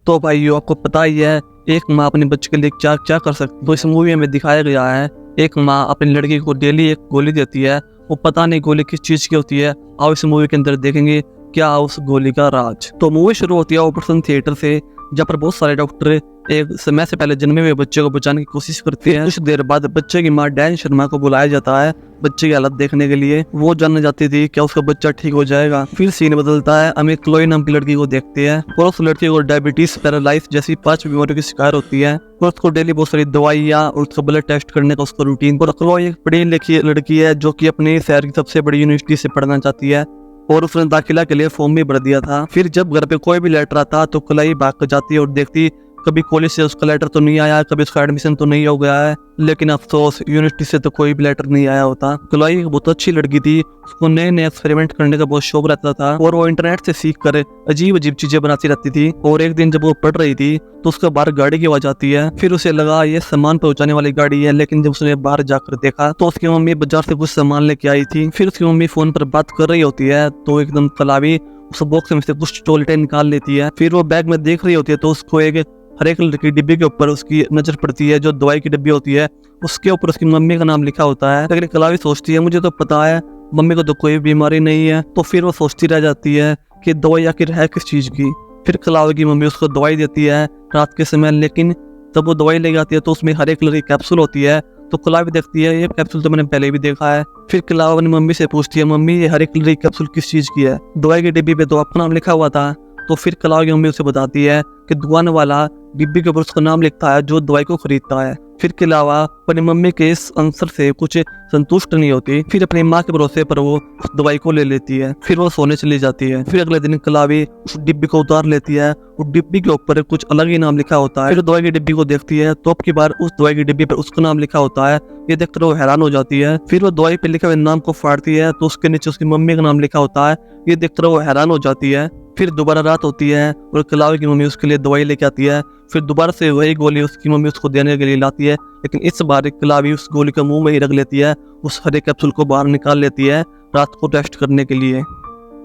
तो भाइयों आपको पता ही है एक माँ अपने बच्चे के लिए क्या क्या कर सकती है। तो इस मूवी में दिखाया गया है एक माँ अपनी लड़की को डेली एक गोली देती है। वो पता नहीं गोली किस चीज की होती है। आओ इस मूवी के अंदर देखेंगे क्या उस गोली का राज। तो मूवी शुरू होती है ऑपरेशन थिएटर से, जहाँ पर बहुत सारे डॉक्टर एक समय से पहले जन्मे हुए बच्चे को बचाने की कोशिश करते हैं। कुछ देर बाद बच्चे की माँ डैन शर्मा को बुलाया जाता है बच्चे की हालत देखने के लिए। वो जानना चाहती थी क्या उसका बच्चा ठीक हो जाएगा। फिर सीन बदलता है, हमें क्लोई नाम की लड़की को देखते हैं और उस लड़की को डायबिटीज, पैरालाइज जैसी 5 बीमारियों की शिकार होती है और उसको डेली बहुत सारी दवाइयाँ और उसका ब्लड टेस्ट करने का उसका रूटीन। और क्लोई एक पढ़ी लिखी लड़की है जो कि अपने शहर की सबसे बड़ी यूनिवर्सिटी से पढ़ना चाहती है और उसने दाखिला के लिए फॉर्म भी भर दिया था। फिर जब घर पे कोई भी लेटर आता तो क्लोई भाग कर जाती है और देखती कभी कॉलेज से उसका लेटर तो नहीं आया, कभी उसका एडमिशन तो नहीं हो गया है, लेकिन अफसोस यूनिवर्सिटी से तो कोई भी लेटर नहीं आया होता। क्लोई बहुत अच्छी लड़की थी, उसको नए नए एक्सपेरिमेंट करने का बहुत शौक रहता था और वो इंटरनेट से सीख कर अजीब अजीब चीजें बनाती रहती थी। और एक दिन जब वो पढ़ रही थी तो उसका बाहर गाड़ी की आवाज आती है। फिर उसे लगा ये सामान पहुंचाने वाली गाड़ी है, लेकिन जब उसने बाहर जाकर देखा तो उसकी मम्मी बाजार से कुछ सामान लेके आई थी। फिर उसकी मम्मी फोन पर बात कर रही होती है तो एकदम कलावी उस बॉक्स में से कुछ चॉकलेटें निकाल लेती है। फिर वो बैग में देख रही होती है तो उसको एक हरे कलर की डिब्बी के ऊपर उसकी नजर पड़ती है जो दवाई की डिब्बी होती है, उसके ऊपर उसकी मम्मी का नाम लिखा होता है। लेकिन कलावी सोचती है मुझे तो पता है मम्मी को तो कोई बीमारी नहीं है। तो फिर वो सोचती रह जाती है कि दवाई आखिर है किस चीज की। फिर कलावी की मम्मी उसको दवाई देती है रात के समय, लेकिन जब वो दवाई ले जाती है तो उसमें हरे कलर की कैप्सूल होती है। तो कलावी देखती है ये कैप्सूल तो मैंने पहले भी देखा है। फिर कलावी अपनी मम्मी से पूछती है मम्मी ये हरे कलर की कैप्सूल किस चीज की है, दवाई की डिब्बी पे तो आपका नाम लिखा हुआ था। तो फिर कलावी की मम्मी उसे बताती है कि दुकान वाला डिब्बी के ऊपर उसका नाम लिखता है जो दवाई को खरीदता है। फिर के अलावा अपनी मम्मी के इस आंसर से कुछ संतुष्ट नहीं होती। फिर अपनी माँ के भरोसे पर वो उस दवाई को ले लेती है। फिर वो सोने चली जाती है। फिर अगले दिन कलावी उस डिब्बी को उतार लेती है। उस डिब्बी के ऊपर कुछ अलग ही नाम लिखा होता है। फिर दवाई की डिब्बी को देखती है तो अब की बार उस दवाई की डिब्बी पर उसका नाम लिखा होता है। ये देखकर वो हैरान हो जाती है। फिर वो दवाई पे लिखे हुए नाम को फाड़ती है तो उसके नीचे उसकी मम्मी का नाम लिखा होता है। ये देखकर वो हैरान हो जाती है। फिर दोबारा रात होती है और कलावी की मम्मी उसके लिए दवाई लेके आती है। फिर दोबारा से वही गोली उसकी मम्मी उसको देने के लिए लाती है, लेकिन इस बार कलावी उस गोली को मुंह में ही रख लेती है, उस हरे कैप्सूल को बाहर निकाल लेती है रात को टेस्ट करने के लिए।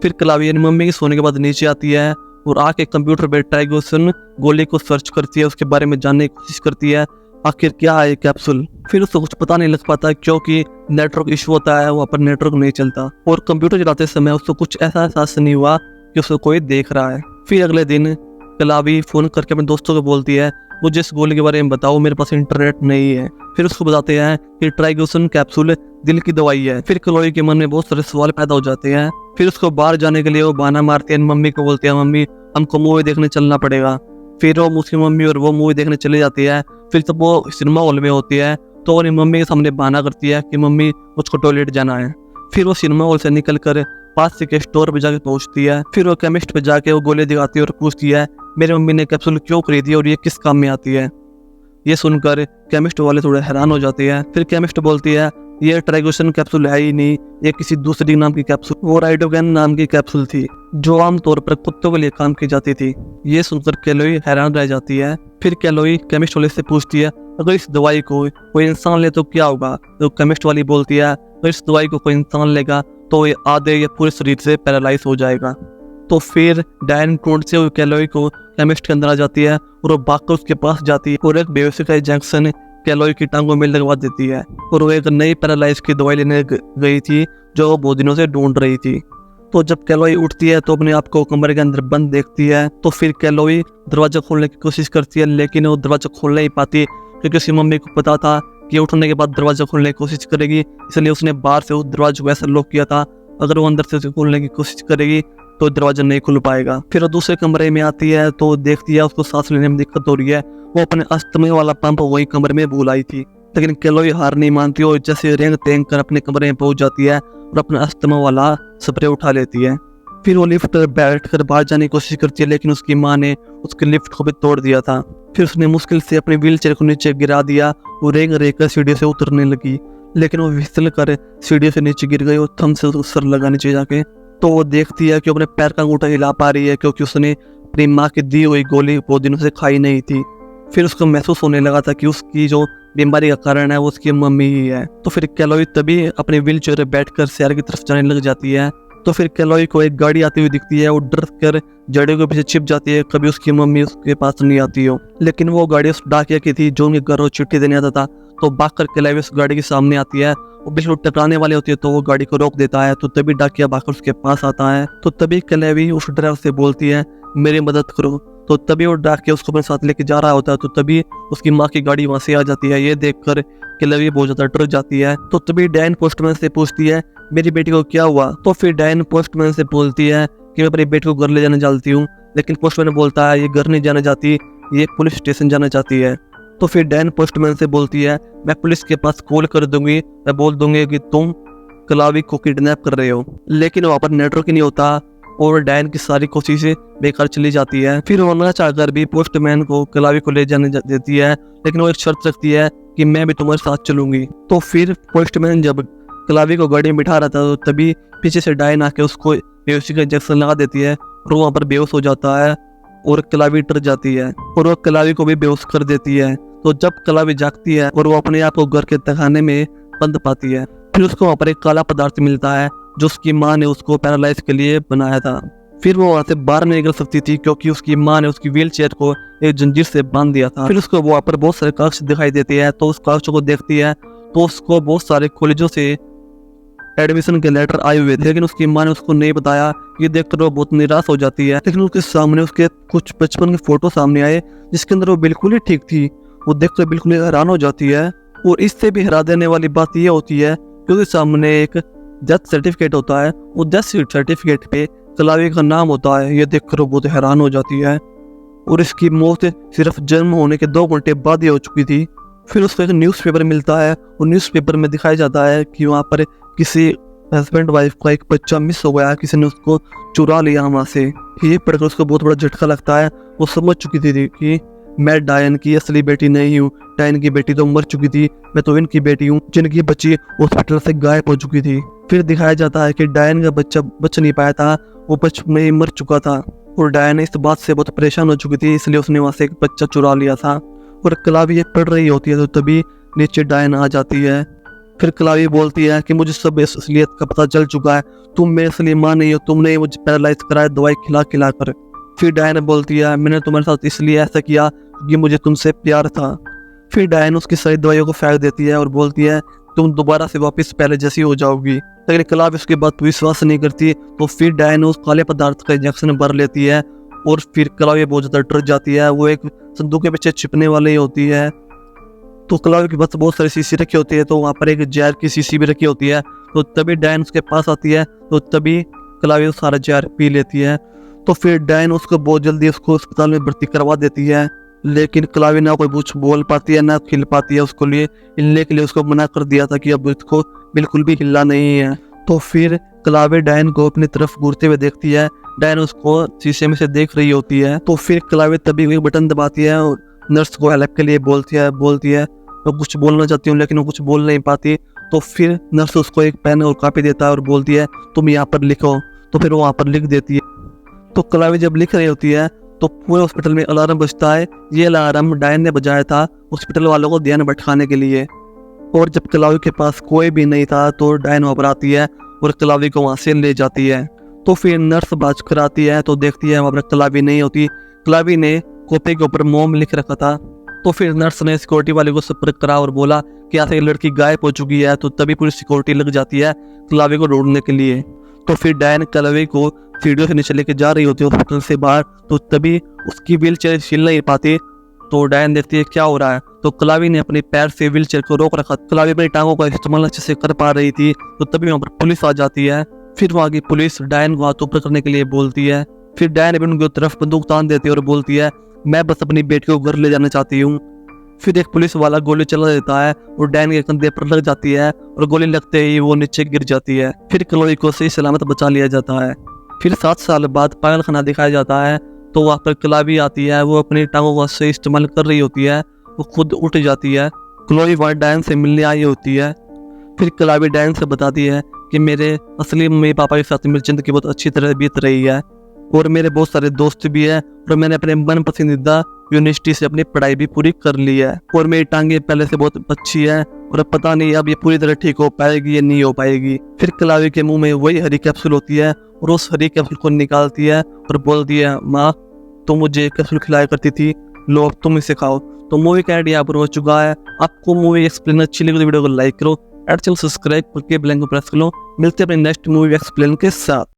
फिर कलावी यानी मम्मी के सोने के बाद नीचे आती है और आके कंप्यूटर पे ट्राइगोसन गोली को सर्च करती है, उसके बारे में जानने की कोशिश करती है आखिर क्या है कैप्सूल। फिर उसको कुछ पता नहीं लग पाता क्योंकि नेटवर्क इशू होता है, वहाँ पर नेटवर्क नहीं चलता और कंप्यूटर चलाते समय उसको कुछ ऐसा एहसास नहीं हुआ कि उसको कोई देख रहा है। फिर अगले दिन कलावी फोन करके अपने दोस्तों को बोलती है मुझे इस गोली के बारे में बताओ, मेरे पास इंटरनेट नहीं है। फिर उसको बताते हैं कि ट्राइगोसन कैप्सूल दिल की दवाई है। फिर क्लोई के मन में बहुत सारे सवाल पैदा हो जाते हैं। फिर उसको बाहर जाने के लिए वो बहाना मारते हैं, मम्मी को बोलते हैं मम्मी हमको मूवी देखने चलना पड़ेगा। फिर वो उसकी मम्मी और वो मूवी देखने चले जाती है। फिर जब वो सिनेमा हॉल में होती है तो अपनी मम्मी के सामने बहाना करती है कि मम्मी मुझको टॉयलेट जाना है। फिर वो सिनेमा हॉल से निकल कर पास के स्टोर पे जाके पहुंचती है। फिर वो केमिस्ट पे जाके वो गोली दिखाती है और पूछती है मेरी मम्मी ने कैप्सूल क्यों खरीदी और ये किस काम में आती है। ये सुनकर केमिस्ट वाले थोड़े हैरान हो जाते हैं। फिर केमिस्ट बोलती है ये ट्राइगोसन कैप्सूल है ही नहीं, ये किसी दूसरी नाम की कैप्सूल, वो राइडोगैन नाम की कैप्सूल थी जो आमतौर पर कुत्तों के लिए काम की जाती थी। ये सुनकर कैलोई हैरान रह जाती है। फिर कैलोई केमिस्ट वाले से पूछती है अगर इस दवाई को कोई इंसान ले तो क्या होगा। तो केमिस्ट वाली बोलती है अगर इस दवाई को कोई इंसान लेगा तो ये आधे या पूरे शरीर से पैरालाइज हो जाएगा। तो फिर डायन ढूंढते हुए कैलोई को केमिस्ट के अंदर आ जाती है और वो भागकर उसके पास जाती है और एक बेहोशी का इंजेक्शन कैलोई की टांगों में लगवा देती है। और वो एक नई पैरालाइज की दवाई लेने गई थी जो वो बहुत दिनों से ढूंढ रही थी। तो जब कैलोई उठती है तो अपने आप को कमरे के अंदर बंद देखती है। तो फिर कैलोई दरवाजा खोलने की कोशिश करती है, लेकिन वो दरवाजा खोल नहीं पाती क्योंकि उसकी मम्मी को पता था कि उठने के बाद दरवाजा खोलने की कोशिश करेगी, इसलिए उसने बाहर से उस दरवाजे को ऐसा लॉक किया था अगर वो अंदर से उसे खोलने की कोशिश करेगी तो दरवाजा नहीं खुल पाएगा। फिर वो दूसरे कमरे में आती है तो देखती है उसको सांस लेने में दिक्कत हो रही है। वो अपने अस्थमा वाला पंप वही कमरे में भूल आई थी, लेकिन कैलोई हार नहीं मानती और जैसे रेंग तेंग कर अपने कमरे में पहुंच जाती है और अपना अस्थमा वाला स्प्रे उठा लेती है। फिर वो लिफ्ट पर बैठ कर बाहर जाने की कोशिश करती है, लेकिन उसकी माँ ने उसके लिफ्ट को भी तोड़ दिया था। फिर उसने मुश्किल से अपने व्हील चेयर को नीचे गिरा दिया और रेंग रेंग कर सीढ़ी से उतरने लगी, लेकिन वो फिसल कर सीढ़ी से नीचे गिर गई और थम से सर लगा नीचे जाके। तो वो देखती है कि अपने पैर का अंगूठा हिला पा रही है क्योंकि उसने अपनी माँ की दी हुई गोली बहुत दिनों से खाई नहीं थी। फिर उसको महसूस होने लगा था कि उसकी जो बीमारी का कारण है वो उसकी मम्मी ही है। तो फिर कैलोई तभी अपने व्हील चेयर पर बैठ कर शहर की तरफ जाने लग जाती है तो फिर क्लोई को एक गाड़ी आती हुई दिखती है। वो डर कर जड़े के पीछे छिप जाती है, कभी उसकी मम्मी उसके पास नहीं आती हो। लेकिन वो गाड़ी उस डाकिया की थी जो उनके घर वो चिट्ठी देने आता था। तो भाग कर क्लोई उस गाड़ी के सामने आती है। वो बिल्कुल टकराने वाली होती है तो वो गाड़ी को रोक देता है। तो तभी डाकिया भागकर उसके पास आता है। तो तभी क्लोई उस ड्राइवर से बोलती है मेरी मदद करो। तो तभी वो डाकिया उसको अपने साथ लेके जा रहा होता है। तो तभी उसकी माँ की गाड़ी वहां से आ जाती है। ये देखकर क्लोई बहुत ज्यादा डर जाती है। तो तभी डायन पोस्टमैन से पूछती है मेरी बेटी को क्या हुआ। तो फिर डायन पोस्टमैन से बोलती है कि मैं अपनी बेटी को घर ले जाना चाहती हूँ। लेकिन पोस्टमैन बोलता है ये घर नहीं जाना चाहती, ये पुलिस स्टेशन जाना चाहती है। तो फिर डायन पोस्टमैन से बोलती है मैं पुलिस के पास कॉल कर दूंगी, मैं बोल दूंगी कि तुम क्लोई को किडनैप कर रहे हो। लेकिन वहाँ पर नेटवर्क ही नहीं होता और डायन की सारी कोशिशें बेकार चली जाती है। फिर वो ना चाहकर भी पोस्टमैन को क्लोई को ले जाने देती है। लेकिन वो एक शर्त रखती है कि मैं भी तुम्हारे साथ चलूंगी। तो फिर पोस्टमैन जब क्लोई को गाड़ी में बिठा रहा था तो तभी पीछे से डायन आके उसको बेहोशी का इंजेक्शन लगा देती है और वहाँ पर बेहोश हो जाता है और क्लोई डर जाती है और वो क्लोई को भी बेहोश कर देती है। तो जब क्लोई जागती है और वो अपने आप को घर के तहखाने में बंद पाती है, फिर उसको वहाँ पर एक काला पदार्थ मिलता है जो उसकी माँ ने उसको पैरालाइज के लिए बनाया था। फिर वो वहाँ से बाहर नहीं निकल सकती थी क्योंकि उसकी माँ ने उसकी व्हीलचेयर को एक जंजीर से बांध दिया था। फिर उसको वहाँ पर बहुत सारे कागज दिखाई देते हैं। तो उस कागजों को देखती है तो उसको बहुत सारे कॉलेजों से एडमिशन के लेटर आए हुए थे। लेकिन उसकी माँ ने उसको नहीं बताया। ये देखकर वो बहुत निराश हो जाती है। लेकिन उसके सामने उसके कुछ बचपन के फोटो सामने आए जिसके अंदर वो बिल्कुल ही ठीक थी। वो देखकर बिल्कुल हैरान हो जाती है। और इससे भी हैरान देने वाली बात यह होती है कि उसके सामने एक डेथ सर्टिफिकेट होता है। वो डेथ सर्टिफिकेट पे क्लोई का नाम होता है। ये देखकर वो बहुत हैरान हो जाती है। और इसकी मौत सिर्फ जन्म होने के 2 घंटे बाद ही हो चुकी थी। फिर उसको एक न्यूज़पेपर मिलता है और न्यूज़पेपर में दिखाया जाता है कि वहाँ पर किसी हस्बैंड वाइफ का एक बच्चा मिस हो गया, किसी ने उसको चुरा लिया वहाँ से। ये पढ़कर उसको बहुत बड़ा झटका लगता है। वो समझ चुकी थी कि मैं डायन की असली बेटी नहीं हूँ, डायन की बेटी तो मर चुकी थी, मैं तो इनकी बेटी हूँ जिनकी बच्ची हॉस्पिटल से गायब हो चुकी थी। फिर दिखाया जाता है कि डायन का बच्चा बच नहीं पाया था, वो बचपन में ही मर चुका था और डायन इस बात से बहुत परेशान हो चुकी थी, इसलिए उसने वहाँ से एक बच्चा चुरा लिया था। और क्लोई ये पढ़ रही होती है तो तभी नीचे डायन आ जाती है। फिर क्लोई बोलती है कि मुझे सब असलियत का पता चल चुका है, तुम मेरी असली माँ नहीं हो, तुमने मुझे पैरालाइज कराया दवाई खिला कर। फिर डायन बोलती है मैंने तुम्हारे साथ इसलिए ऐसा किया क्योंकि मुझे तुमसे प्यार था। फिर डायन उसकी सारी दवाइयों को फेंक देती है और बोलती है तुम दोबारा से वापस पहले जैसी हो जाओगी। लेकिन क्लोई उसके बाद विश्वास नहीं करती। तो फिर डायन उस काले पदार्थ का इंजेक्शन भर लेती है और फिर क्लोई बहुत ज़्यादा डर जाती है। वो एक संदूक के पीछे छिपने वाली होती है। तो क्लोई के पास बहुत सारी शीशी रखी होती है। तो वहाँ पर एक जहर की शीशी भी रखी होती है। तो तभी डायन उसके पास आती है तो तभी क्लोई वो सारा जहर पी लेती है। तो फिर डायन उसको बहुत जल्दी उसको अस्पताल में भर्ती करवा देती है। लेकिन क्लोई ना कोई कुछ बोल पाती है ना हिल पाती है। उसको लिए हिलने के लिए उसको मना कर दिया था कि अब उसको बिल्कुल भी हिलना नहीं है। तो फिर क्लोई डायन को अपनी तरफ घूरते हुए देखती है। डायन उसको शीशे में से देख रही होती है। तो फिर क्लोई तभी एक बटन दबाती है और नर्स को हेल्प के लिए बोलती है मैं कुछ बोलना चाहती हूँ, लेकिन वो कुछ बोल नहीं पाती। तो फिर नर्स उसको एक पेन और कॉपी देता है और बोलती है तुम यहाँ पर लिखो। तो फिर वो वहाँ पर लिख देती है। तो क्लोई जब लिख रही होती है तो पूरे हॉस्पिटल में अलार्म बजता है। ये अलार्म डायन ने बजाया था हॉस्पिटल वालों को ध्यान भटकाने के लिए। और जब क्लोई के पास कोई भी नहीं था तो डायन वहाँ पर आती है और क्लोई को वहाँ से ले जाती है। तो फिर नर्स बाज कर आती है तो देखती है वहाँ पर क्लोई नहीं होती। क्लोई ने कॉपी के ऊपर मोम लिख रखा था। तो फिर नर्स ने सिक्योरिटी वाले को संपर्क करा और बोला कि यहाँ से एक लड़की गायब हो चुकी है। तो तभी पूरी सिक्योरिटी लग जाती है क्लोई को ढूंढने के लिए। तो फिर डायन क्लोई को सीढ़ियों से नीचे लेके जा रही होती है हॉस्पिटल से बाहर। तो तभी उसकी व्हीलचेयर हिल नहीं पाती। तो डायन देखती है क्या हो रहा है। तो क्लोई ने अपने पैर से व्हीलचेयर को रोक रखा। क्लोई अपनी टांगों का इस्तेमाल अच्छे से कर पा रही थी। तो तभी वहाँ पर पुलिस आ जाती है। फिर वहाँ की पुलिस डायन को हाथ ऊपर करने के लिए बोलती है। फिर डायन भी उनकी तरफ बंदूक तान देती है और बोलती है मैं बस अपनी बेटी को घर ले जाना चाहती हूँ। फिर एक पुलिस वाला गोली चला देता है और डायन के कंधे पर लग जाती है और गोली लगते ही वो नीचे गिर जाती है। फिर क्लोई को सही सलामत बचा लिया जाता है। फिर 7 साल बाद पागल खाना दिखाया जाता है। तो वहाँ पर क्लोई आती है। वो अपनी टांगों का सही इस्तेमाल कर रही होती है। वो खुद उठ जाती है। क्लोई वहाँ डायन से मिलने आई होती है। फिर क्लोई डायन से बताती है कि मेरे असली मम्मी पापा के साथ मेरी जिंदगी बहुत अच्छी तरह बीत रही है और मेरे बहुत सारे दोस्त भी हैं और मैंने अपने मन पसंदीदा यूनिवर्सिटी से अपनी पढ़ाई भी पूरी कर ली है और मेरी टांगे पहले से बहुत अच्छी है और अब पता नहीं अब ये पूरी तरह ठीक हो पाएगी या नहीं हो पाएगी। फिर कलावी के मुंह में वही हरी कैप्सूल होती है और उस हरी कैप्सूल को निकालती है और बोलती है, माँ तुम मुझे कैप्सूल खिलाया करती थी, लो अब तुम इसे खाओ। तो मूवी का आइडिया पर हो चुका है। आपको मूवी एक्सप्लेन अच्छी लगी तो वीडियो को लाइक करो, चैनल सब्सक्राइब करके बेल आइकन को प्रेस कर लो। मिलते हैं अपने नेक्स्ट मूवी एक्सप्लेन के साथ।